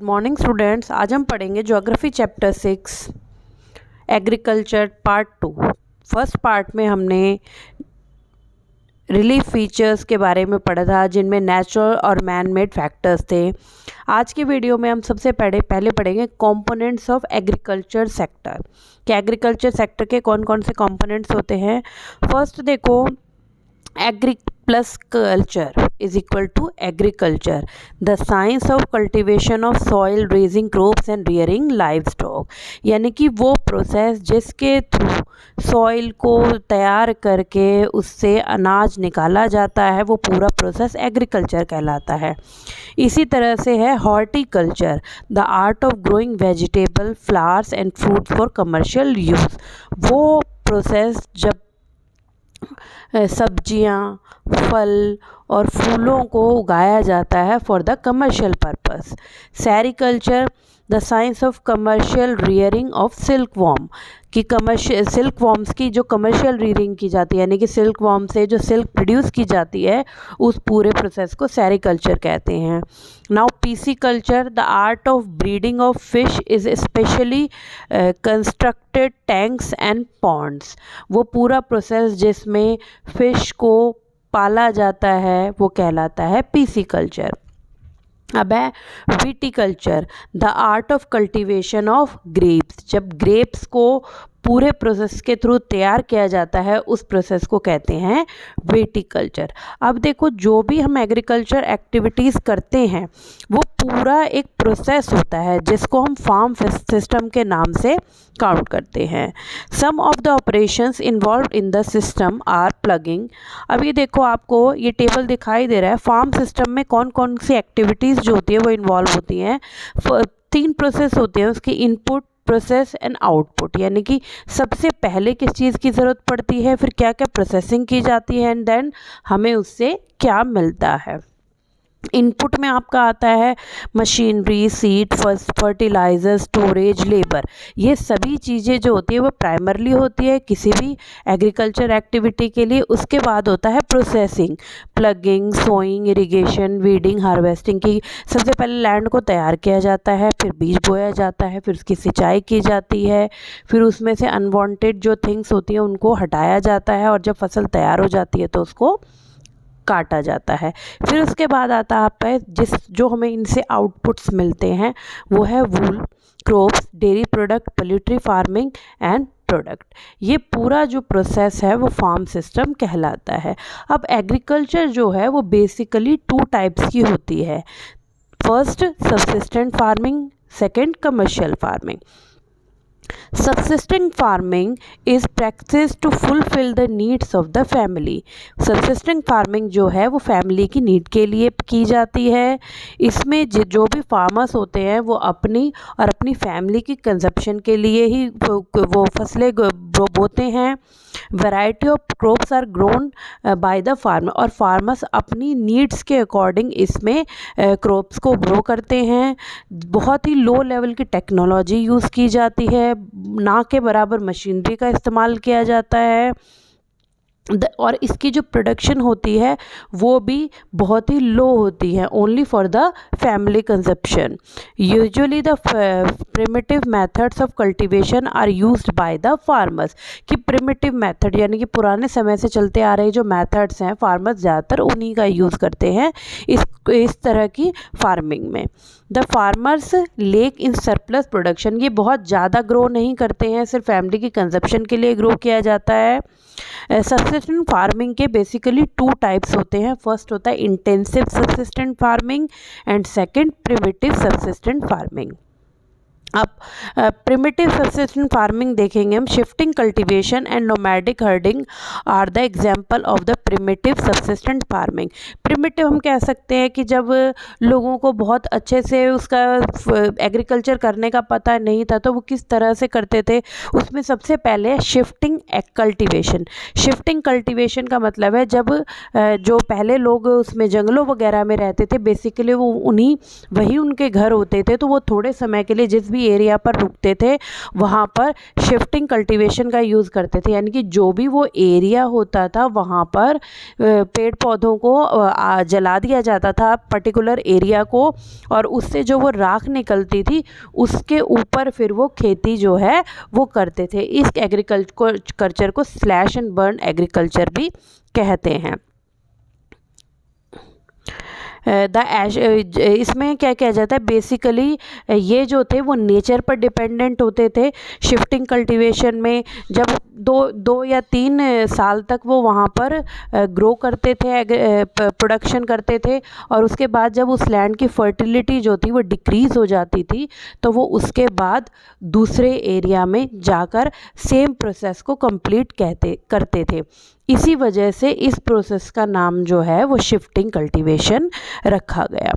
Morning students, आज हम पढ़ेंगे geography chapter 6 agriculture part 2। First part में हमने रिलीफ फीचर्स के बारे में पढ़ा था, जिनमें नेचुरल और मैन मेड फैक्टर्स थे। आज के वीडियो में हम सबसे पहले पढ़ेंगे कंपोनेंट्स ऑफ एग्रीकल्चर सेक्टर कि एग्रीकल्चर सेक्टर के कौन कौन से कंपोनेंट्स होते हैं। फर्स्ट देखो, agri plus culture is equal to agriculture, the science of cultivation of soil, raising crops and rearing live stock. यानी कि वो प्रोसेस जिसके थ्रू सॉइल को तैयार करके उससे अनाज निकाला जाता है, वो पूरा प्रोसेस एग्रीकल्चर कहलाता है। इसी तरह से है horticulture, the art of growing vegetable, flowers and fruits for commercial use. वो प्रोसेस जब सब्जियां, फल और फूलों को उगाया जाता है for the commercial purpose. Sericulture, the science of commercial rearing of silk worm, कि कमर्शियल सिल्क वॉर्म्स की जो कमर्शियल रियरिंग की जाती है, यानी कि सिल्क वॉर्म से जो सिल्क प्रोड्यूस की जाती है, उस पूरे प्रोसेस को सेरिकल्चर कहते हैं। Now pisciculture, the art of breeding of fish is specially constructed tanks and ponds. वो पूरा प्रोसेस जिसमें फिश को पाला जाता है वो कहलाता है पीसीकल्चर। अब है viticulture, the art of cultivation of grapes. जब ग्रेप्स को पूरे प्रोसेस के थ्रू तैयार किया जाता है, उस प्रोसेस को कहते हैं विटिकल्चर। अब देखो, जो भी हम एग्रीकल्चर एक्टिविटीज़ करते हैं वो पूरा एक प्रोसेस होता है जिसको हम फार्म सिस्टम के नाम से काउंट करते हैं। Some of the operations involve in the system are plugging. अब ये देखो, आपको ये टेबल दिखाई दे रहा है। फार्म सिस्टम में कौन कौन सी एक्टिविटीज़ जो होती है वो इन्वॉल्व होती हैं। 3 प्रोसेस होते हैं उसकी, इनपुट, प्रोसेस एंड आउटपुट। यानी कि सबसे पहले किस चीज़ की ज़रूरत पड़ती है, फिर क्या क्या प्रोसेसिंग की जाती है, एंड देन हमें उससे क्या मिलता है। इनपुट में आपका आता है machinery, seed, fertilizer, storage, labour. ये सभी चीज़ें जो होती है वो प्राइमरली होती है किसी भी एग्रीकल्चर एक्टिविटी के लिए। उसके बाद होता है processing, ploughing, sowing, irrigation, weeding, harvesting की। सबसे पहले लैंड को तैयार किया जाता है, फिर बीज बोया जाता है, फिर उसकी सिंचाई की जाती है, फिर उसमें से अनवांटेड जो थिंग्स होती हैं उनको हटाया जाता है, और जब फसल तैयार हो जाती है तो उसको काटा जाता है। फिर उसके बाद आता है आपका जो हमें इनसे आउटपुट्स मिलते हैं, वो है wool, crops, dairy product, poultry farming and product. ये पूरा जो प्रोसेस है वो फार्म सिस्टम कहलाता है। अब एग्रीकल्चर जो है वो बेसिकली 2 टाइप्स की होती है। First subsistent farming, second commercial farming. Subsistent farming is practiced to fulfill the needs of the family. Subsistent farming जो है वो फैमिली की नीड के लिए की जाती है। इसमें जो भी फार्मर्स होते हैं वो अपनी और अपनी फैमिली की कंजप्शन के लिए ही वो फसलें बोते हैं। Variety of crops are grown by the farmer, और फार्मर्स अपनी नीड्स के अकॉर्डिंग इसमें क्रॉप्स को ग्रो करते हैं। बहुत ही लो लेवल की टेक्नोलॉजी यूज़ की जाती है, ना के बराबर मशीनरी का इस्तेमाल किया जाता है, और इसकी जो प्रोडक्शन होती है वो भी बहुत ही लो होती है, only for the family consumption. Usually the primitive methods of cultivation are used by the farmers. कि प्रिमिटिव मेथड यानी कि पुराने समय से चलते आ रहे जो मेथड्स हैं, फार्मर्स ज़्यादातर उन्हीं का यूज़ करते हैं इस तरह की फार्मिंग में। The farmers lake in surplus production, ये बहुत ज़्यादा ग्रो नहीं करते हैं, सिर्फ फैमिली की कंजप्शन के लिए ग्रो किया जाता है। सबसिस्टेंट फार्मिंग के बेसिकली 2 टाइप्स होते हैं। फर्स्ट होता है intensive subsistent farming and second primitive subsistent farming. अब प्रिमिटिव सबसिस्टेंट फार्मिंग देखेंगे हम। Shifting cultivation and nomadic herding are the example of the primitive subsistent farming. Primitive हम कह सकते हैं कि जब लोगों को बहुत अच्छे से उसका एग्रीकल्चर करने का पता नहीं था तो वो किस तरह से करते थे। उसमें सबसे पहले शिफ्टिंग कल्टीवेशन। शिफ्टिंग कल्टीवेशन का मतलब है जब जो पहले लोग उसमें जंगलों वगैरह में रहते थे, बेसिकली वो वही उनके घर होते थे, तो वो थोड़े समय के लिए जिस भी भी एरिया पर रुकते थे वहाँ पर शिफ्टिंग कल्टीवेशन का यूज़ करते थे, यानी कि जो भी वो एरिया होता था वहाँ पर पेड़ पौधों को जला दिया जाता था पर्टिकुलर एरिया को, और उससे जो वो राख निकलती थी उसके ऊपर फिर वो खेती जो है वो करते थे। इस एग्रीकल्चर को स्लैश एंड बर्न एग्रीकल्चर भी कहते हैं। इसमें क्या किया जाता है, बेसिकली ये जो थे वो नेचर पर डिपेंडेंट होते थे। शिफ्टिंग कल्टीवेशन में जब दो या 3 साल तक वो वहाँ पर ग्रो करते थे, प्रोडक्शन करते थे, और उसके बाद जब उस लैंड की फर्टिलिटी जो थी वो डिक्रीज़ हो जाती थी तो वो उसके बाद दूसरे एरिया में जाकर सेम प्रोसेस को कंप्लीट करते थे। इसी वजह से इस प्रोसेस का नाम जो है वो शिफ्टिंग कल्टीवेशन रखा गया।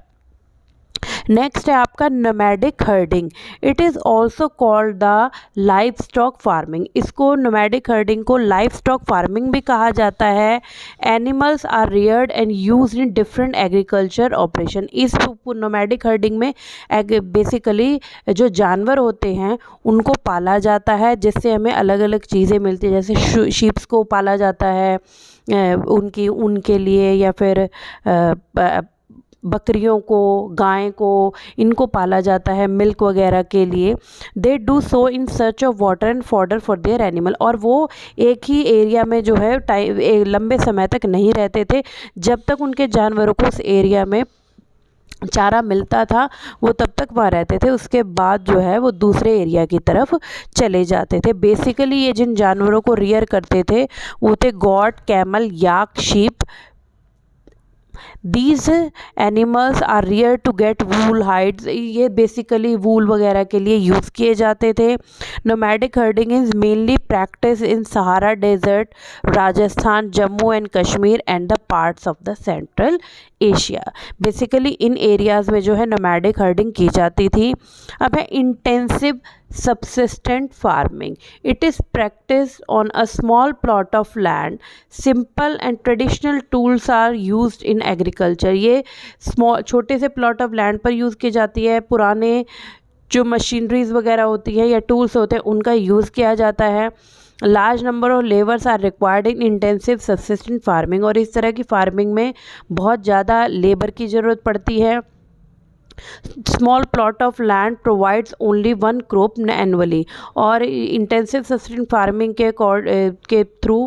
नेक्स्ट है आपका nomadic herding. It is also called the live stock farming. इसको नोमैडिक हर्डिंग को लाइव स्टॉक फार्मिंग भी कहा जाता है। Animals are reared and used in different agriculture operation. इस नोमैडिक हर्डिंग में बेसिकली जो जानवर होते हैं उनको पाला जाता है, जिससे हमें अलग अलग चीज़ें मिलती है, जैसे शीप्स को पाला जाता है उनके लिए, या फिर बकरियों को, गाय को, इनको पाला जाता है मिल्क वगैरह के लिए। They do so in search of water and fodder for their animal. और वो एक ही एरिया में जो है लंबे समय तक नहीं रहते थे। जब तक उनके जानवरों को उस एरिया में चारा मिलता था वो तब तक वहाँ रहते थे, उसके बाद जो है वो दूसरे एरिया की तरफ चले जाते थे। बेसिकली ये जिन जानवरों को रियर करते थे वो थे goat, camel, yak, sheep. These animals are reared to get wool hides। ये बेसिकली वूल वगैरह के लिए यूज़ किए जाते थे। Nomadic herding is mainly practice in Sahara desert, Rajasthan, Jammu and Kashmir and the parts of the central Asia. Basically in areas में जो है नोमैडिक हर्डिंग की जाती थी। अब है intensive subsistent farming। It is practiced on a small plot of land। Simple and traditional tools are used in agriculture। ये छोटे से प्लॉट ऑफ लैंड पर यूज़ की जाती है। पुराने जो मशीनरीज वगैरह होती है या टूल्स होते हैं उनका यूज़ किया जाता है। Large number of labours are required in intensive subsistent farming. और इस तरह की फार्मिंग में बहुत ज़्यादा लेबर की ज़रूरत पड़ती है। Small plot of land provides only 1 crop annually. और इंटेंसिव सस्टेन फार्मिंग के थ्रू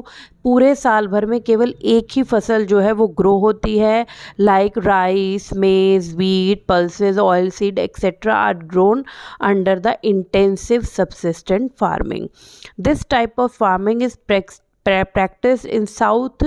पूरे साल भर में केवल एक ही फसल जो है वो ग्रो होती है। Like rice, maize, wheat, pulses, oil seed etcetera are grown under the intensive subsistent farming. This type of farming is practice in south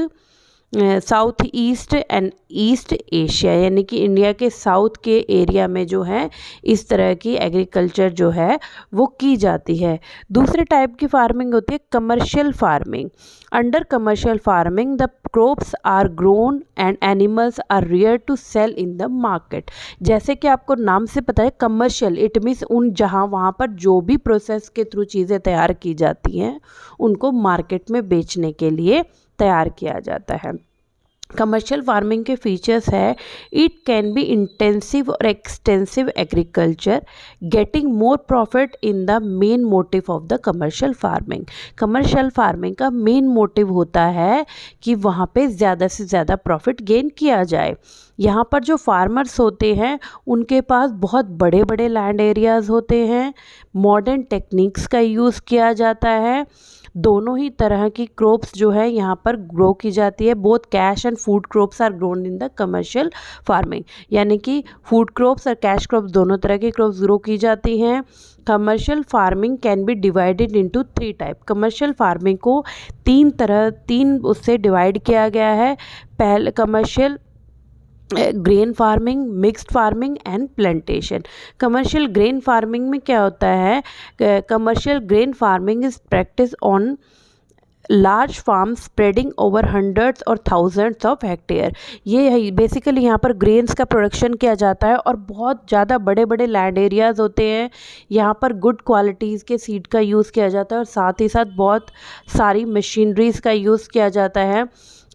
east and east Asia, यानी कि इंडिया के साउथ के एरिया में जो है इस तरह की एग्रीकल्चर जो है वो की जाती है। दूसरे टाइप की फार्मिंग होती है commercial farming. Under commercial farming the crops are grown and animals are rear to sell in the market. जैसे कि आपको नाम से पता है कमर्शियल, इट मीन्स वहाँ पर जो भी प्रोसेस के थ्रू चीज़ें तैयार की जाती हैं उनको मार्केट में बेचने के लिए तैयार किया जाता है। कमर्शियल फार्मिंग के फीचर्स है इट कैन बी इंटेंसिव और extensive agriculture, getting more profit in the main motive of the commercial farming. Commercial farming का मेन मोटिव होता है कि वहाँ पे ज़्यादा से ज़्यादा प्रॉफिट गेन किया जाए। यहाँ पर जो फार्मर्स होते हैं उनके पास बहुत बड़े बड़े लैंड एरियाज़ होते हैं। मॉडर्न टेक्निक्स का यूज़ किया जाता है। दोनों ही तरह की क्रॉप्स जो है यहाँ पर ग्रो की जाती है। Both cash and food crops are grown in the commercial farming, यानी कि फूड क्रॉप्स और कैश क्रॉप्स दोनों तरह की क्रॉप्स ग्रो की जाती हैं। Commercial farming can be divided into 3 type. Commercial farming को तीन उससे डिवाइड किया गया है। पहले commercial grain farming, mixed farming and plantation. Commercial grain farming में क्या होता है, commercial grain farming is practice on large farm spreading over hundreds और थाउजेंड्स ऑफ हेक्टेयर। ये बेसिकली यहाँ पर ग्रेन्स का प्रोडक्शन किया जाता है और बहुत ज़्यादा बड़े बड़े लैंड एरियाज़ होते हैं। यहाँ पर गुड क्वालिटीज़ के सीड का यूज़ किया जाता है और साथ ही साथ बहुत सारी मशीनरीज़ का यूज़ किया जाता है।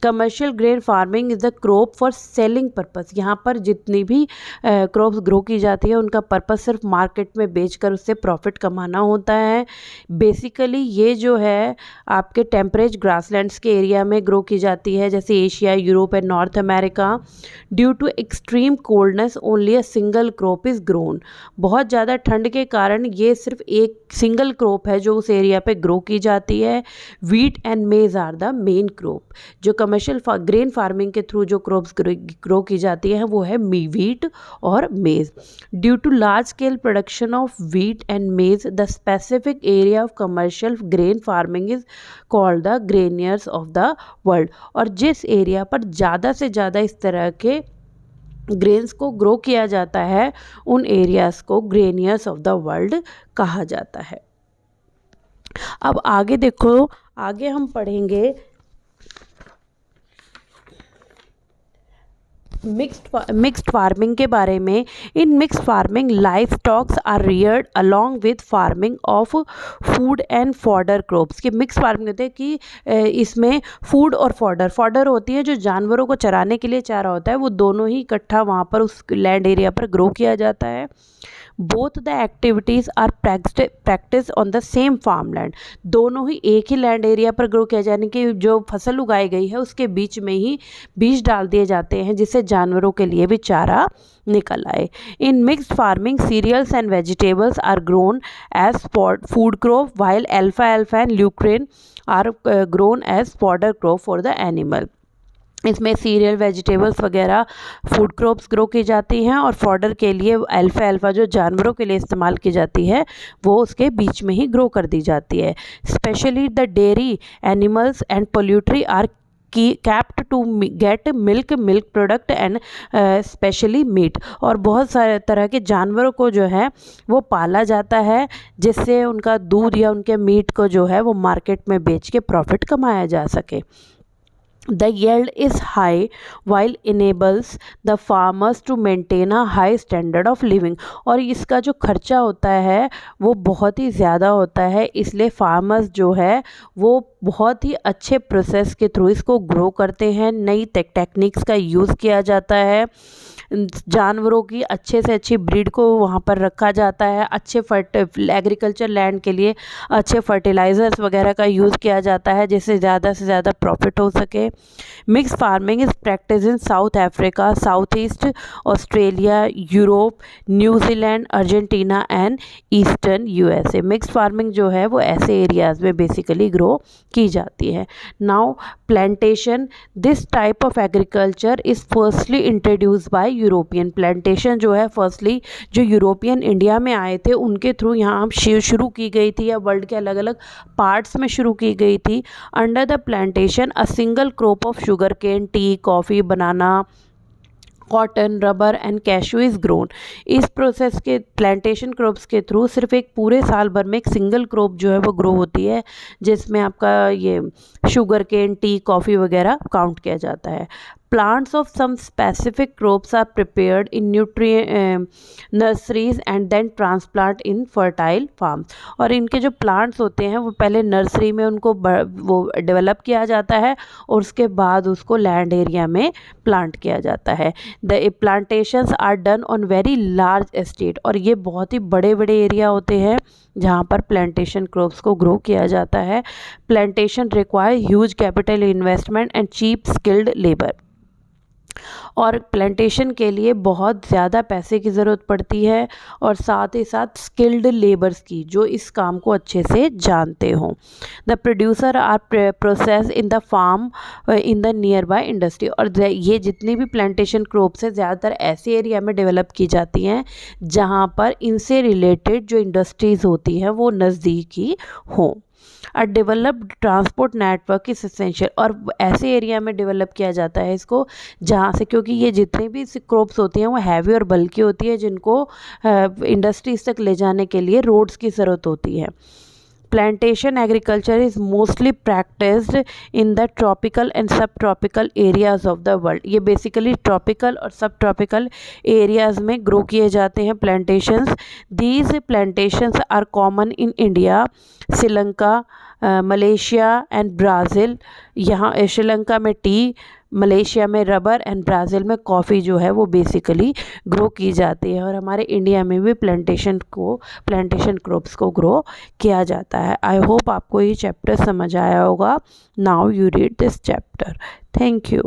Commercial grain farming is the crop for selling purpose. यहाँ पर जितनी भी क्रॉप्स ग्रो की जाती है उनका पर्पस सिर्फ मार्केट में बेचकर उससे प्रॉफिट कमाना होता है। बेसिकली ये जो है आपके टेम्परेट ग्रासलैंड्स के एरिया में ग्रो की जाती है, जैसे Asia, Europe and North America. Due to extreme coldness only a single crop is grown. बहुत ज़्यादा ठंड के कारण ये सिर्फ एक सिंगल क्रॉप है जो उस एरिया पे ग्रो की जाती है। Wheat and maize are the main crop. जो कमर्शियल ग्रेन फार्मिंग के थ्रू जो क्रॉप्स ग्रो की जाती है वो है वीट और maize. Due to large scale production of wheat and maize the specific area of commercial grain farming is called the granaries of the world. और जिस एरिया पर ज़्यादा से ज़्यादा इस तरह के ग्रेन्स को ग्रो किया जाता है उन एरियाज़ को ग्रेनियर्स ऑफ द वर्ल्ड कहा जाता है। अब आगे देखो, आगे हम पढ़ेंगे मिक्स्ड फार्मिंग के बारे में। In mixed farming life stocks are reared along with farming of food and fodder crops. कि मिक्स फार्मिंग होते हैं कि इसमें फूड और फॉडर होती है, जो जानवरों को चराने के लिए चारा होता है, वो दोनों ही इकट्ठा वहाँ पर उस लैंड एरिया पर ग्रो किया जाता है। Both the activities are practice on the same farm land. दोनों ही एक ही लैंड एरिया पर ग्रो किया जाने की जो फसल उगाई गई है उसके बीच में ही बीज डाल दिए जाते हैं जिससे जानवरों के लिए भी चारा निकल आए। In mixed farming cereals and vegetables are grown as food crop while alfa and lucerne are grown as fodder crop for the animal. इसमें सीरियल, वेजिटेबल्स वगैरह फूड क्रॉप्स ग्रो की जाती हैं और फॉडर के लिए अल्फा जो जानवरों के लिए इस्तेमाल की जाती है वो उसके बीच में ही ग्रो कर दी जाती है। Specially the dairy animals and poultry are kept to get milk product and specially meat. और बहुत सारे तरह के जानवरों को जो है वो पाला जाता है जिससे उनका दूध या उनके मीट को जो है वो मार्केट में बेच के प्रॉफिट कमाया जा सके। The yield is high while enables the farmers to maintain a high standard of living। और इसका जो खर्चा होता है वो बहुत ही ज़्यादा होता है, इसलिए फार्मर्स जो है वो बहुत ही अच्छे प्रोसेस के थ्रू इसको ग्रो करते हैं। नई टेक्निक्स का यूज़ किया जाता है, जानवरों की अच्छे से अच्छी ब्रीड को वहाँ पर रखा जाता है, अच्छे एग्रीकल्चर लैंड के लिए अच्छे फर्टिलाइज़र्स वगैरह का यूज़ किया जाता है जिससे ज़्यादा से ज़्यादा प्रॉफिट हो सके। Mix farming is practice in south Africa, south east Australia, Europe, New Zealand, Argentina and eastern USA. Mix farming जो है वो ऐसे एरियाज़ में बेसिकली ग्रो की जाती है। Now plantation, this type of agriculture is firstly introduce by European. Plantation जो है फर्स्टली जो यूरोपियन इंडिया में आए थे उनके थ्रू यहाँ शुरू की गई थी या वर्ल्ड के अलग अलग पार्ट्स में शुरू की गई थी। Under the plantation a single crop of sugar cane, tea, coffee, banana, cotton, rubber and cashew is grown. इस प्रोसेस के प्लांटेशन क्रॉप्स के थ्रू सिर्फ एक पूरे साल भर में एक सिंगल क्रॉप जो है वो ग्रो होती है जिसमें आपका ये शुगर केन, टी, कॉफ़ी वगैरह काउंट किया जाता है। Plants of some specific crops are prepared in nurseries and then transplant in fertile farms। और इनके जो प्लांट्स होते हैं वो पहले नर्सरी में उनको वो डेवलप किया जाता है और उसके बाद उसको लैंड एरिया में प्लांट किया जाता है। The plantations are done on very large estate. और ये बहुत ही बड़े बड़े एरिया होते हैं जहाँ पर प्लांटेशन क्रॉप्स को ग्रो किया जाता है। Plantation require huge capital investment and cheap skilled labour. और प्लांटेशन के लिए बहुत ज़्यादा पैसे की ज़रूरत पड़ती है और साथ ही साथ स्किल्ड लेबर्स की जो इस काम को अच्छे से जानते हों। The producer are process in the farm in the nearby industry. और ये जितनी भी प्लांटेशन क्रॉप्स है ज़्यादातर ऐसे एरिया में डेवलप की जाती हैं जहाँ पर इनसे रिलेटेड जो इंडस्ट्रीज़ होती हैं वो नज़दीक ही हों। A developed transport network is essential. और ऐसे एरिया में डेवलप किया जाता है इसको जहाँ से, क्योंकि ये जितने भी क्रॉप्स होती हैं वो हैवी और बल्कि होती है जिनको इंडस्ट्रीज तक ले जाने के लिए रोड्स की ज़रूरत होती है। Plantation agriculture is mostly practiced in the tropical and subtropical areas of the world. ये बेसिकली ट्रॉपिकल और सब ट्रॉपिकल एरियाज़ में ग्रो किए जाते हैं plantations. These plantations are common in India, Sri Lanka, Malaysia and Brazil. यहाँ श्रीलंका में टी, मलेशिया में रबर एंड ब्राज़ील में कॉफ़ी जो है वो बेसिकली ग्रो की जाती है. और हमारे इंडिया में भी प्लांटेशन क्रॉप्स को ग्रो किया जाता है. आई होप आपको ये चैप्टर समझ आया होगा. Now you read this chapter. Thank you.